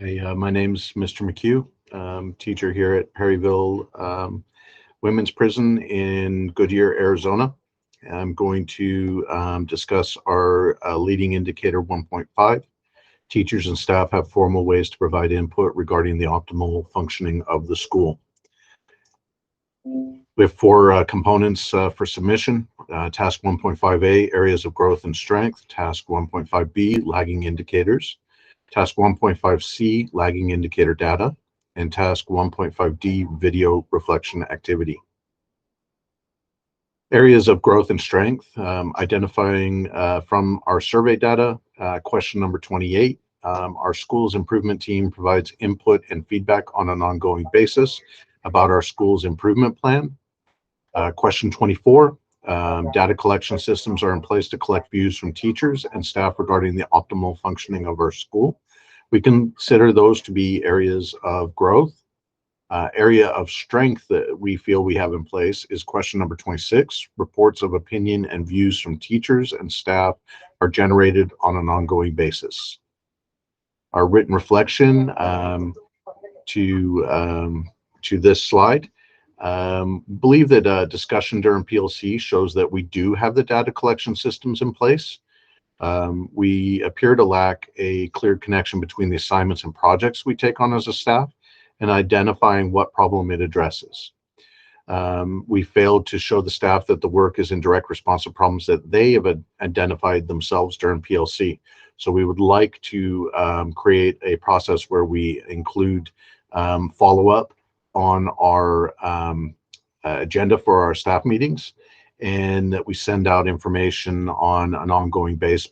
My name's Mr. McHugh, teacher here at Perryville Women's Prison in Goodyear, Arizona. I'm going to discuss our leading indicator 1.5. Teachers and staff have formal ways to provide input regarding the optimal functioning of the school. We have four components for submission. Task 1.5A, areas of growth and strength. Task 1.5B, lagging indicators. Task 1.5C, lagging indicator data. And task 1.5D, video reflection activity. Areas of growth and strength, identifying from our survey data. Question number 28, our school's improvement team provides input and feedback on an ongoing basis about our school's improvement plan. Question 24, data collection systems are in place to collect views from teachers and staff regarding the optimal functioning of our school. We consider those to be areas of growth. Area of strength that we feel we have in place is question number 26. Reports of opinion and views from teachers and staff are generated on an ongoing basis. Our written reflection to this slide. Believe that discussion during PLC shows that we do have the data collection systems in place. We appear to lack a clear connection between the assignments and projects we take on as a staff and identifying what problem it addresses. We failed to show the staff that the work is in direct response to problems that they have identified themselves during PLC. So we would like to create a process where we include follow-up on our agenda for our staff meetings, and that we send out information on an ongoing basis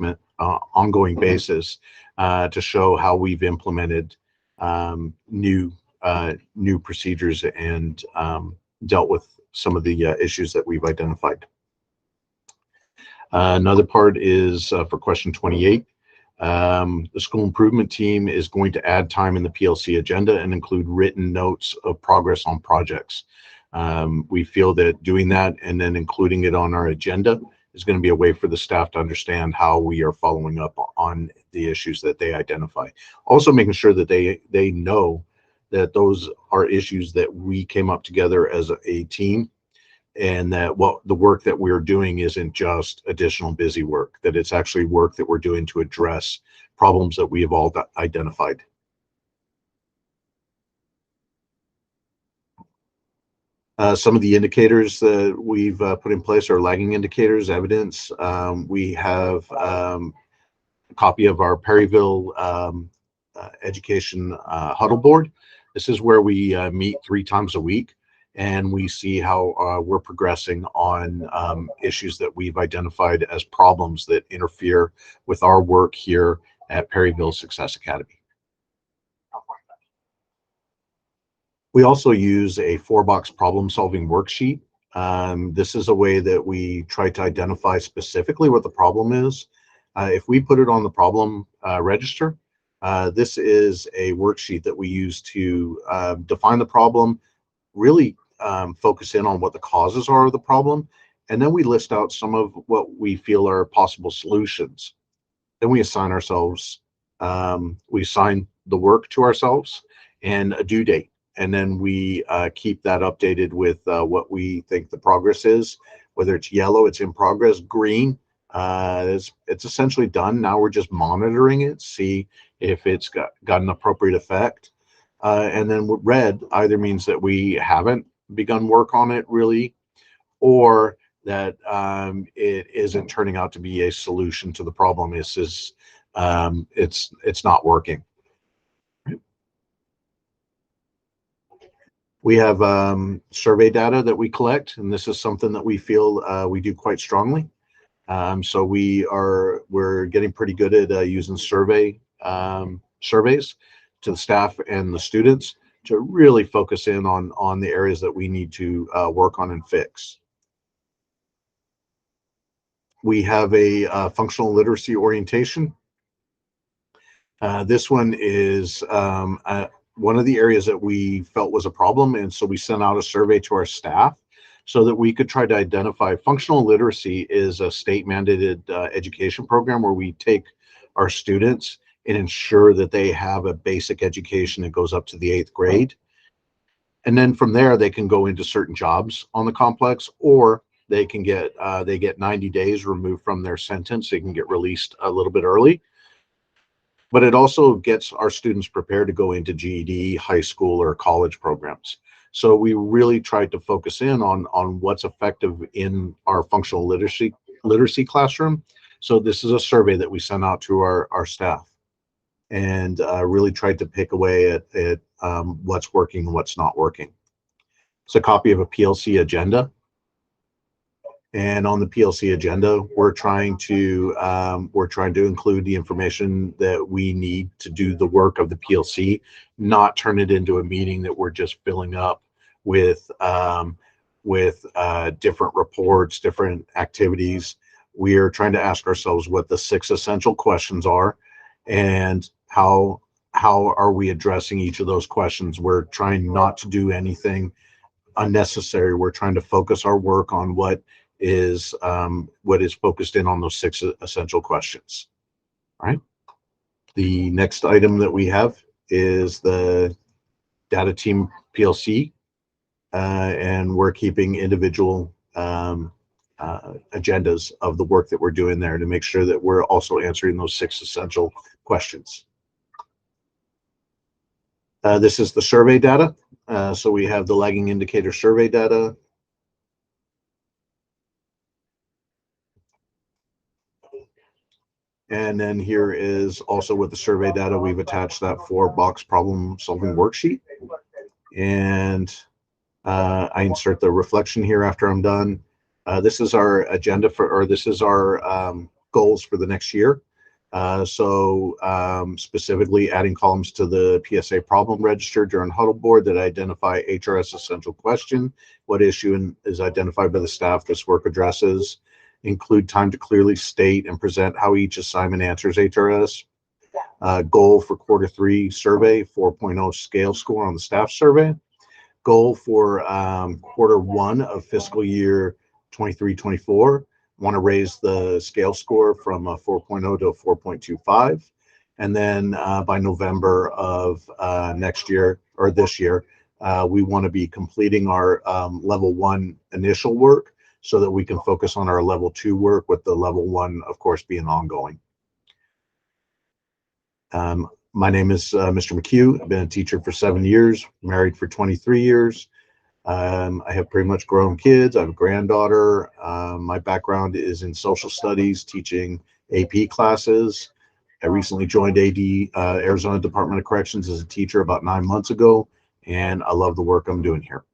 to show how we've implemented new procedures and dealt with some of the issues that we've identified. Another part is for question 28. The school improvement team is going to add time in the PLC agenda and include written notes of progress on projects. We feel that doing that and then including it on our agenda is going to be a way for the staff to understand how we are following up on the issues that they identify. Also making sure that they know that those are issues that we came up together as a team, and that the work that we're doing isn't just additional busy work, that it's actually work that we're doing to address problems that we have all identified. Some of the indicators that we've put in place are lagging indicators, evidence. We have a copy of our Perryville education huddle board. This is where we meet 3 times a week, and we see how we're progressing on issues that we've identified as problems that interfere with our work here at Perryville Success Academy. We also use a 4-box problem-solving worksheet. This is a way that we try to identify specifically what the problem is. If we put it on the problem register, this is a worksheet that we use to define the problem, really focus in on what the causes are of the problem, and then we list out some of what we feel are possible solutions. Then we assign ourselves, we assign the work to ourselves and a due date. And then we keep that updated with what we think the progress is. Whether it's yellow, it's in progress. Green, it's essentially done. Now we're just monitoring it, see if it's got an appropriate effect. And then red either means that we haven't begun work on it really, or that it isn't turning out to be a solution to the problem. It's not working. We have survey data that we collect, and this is something that we feel we do quite strongly. So we're getting pretty good at using surveys to the staff and the students to really focus in on the areas that we need to work on and fix. We have a functional literacy orientation. This one is one of the areas that we felt was a problem, and so we sent out a survey to our staff so that we could try to identify. Functional literacy is a state mandated education program where we take our students and ensure that they have a basic education that goes up to the 8th grade. And then from there, they can go into certain jobs on the complex, or they can get 90 days removed from their sentence. They can get released a little bit early. But it also gets our students prepared to go into GED, high school, or college programs. So we really tried to focus in on what's effective in our functional literacy classroom. So this is a survey that we sent out to our staff, and really tried to pick away at what's working and what's not working. It's a copy of a PLC agenda. And on the PLC agenda, we're trying to include the information that we need to do the work of the PLC, not turn it into a meeting that we're just filling up with different reports, different activities. We are trying to ask ourselves what the 6 essential questions are, and how are we addressing each of those questions. We're trying not to do anything unnecessary. We're trying to focus our work on what is focused in on those 6 essential questions. All right. The next item that we have is the data team PLC, and we're keeping individual agendas of the work that we're doing there to make sure that we're also answering those 6 essential questions. This is the survey data. So we have the lagging indicator survey data. And then here is also with the survey data, we've attached that 4-box problem solving worksheet. And I insert the reflection here after I'm done. This is our agenda this is our goals for the next year. Specifically adding columns to the PSA problem register during huddle board that identify HRS essential question, what issue is identified by the staff this work addresses, include time to clearly state and present how each assignment answers HRS. Goal for Q3 survey, 4.0 scale score on the staff survey. Goal for Q1 of fiscal year 23-24. Want to raise the scale score from a 4.0 to a 4.25. And then by November of next year, or this year, we want to be completing our level 1 initial work so that we can focus on our level 2 work, with the level 1, of course, being ongoing. My name is Mr. McHugh. I've been a teacher for 7 years, married for 23 years. I have pretty much grown kids. I have a granddaughter. My background is in social studies, teaching AP classes. I recently joined Arizona Department of Corrections as a teacher about 9 months ago, and I love the work I'm doing here.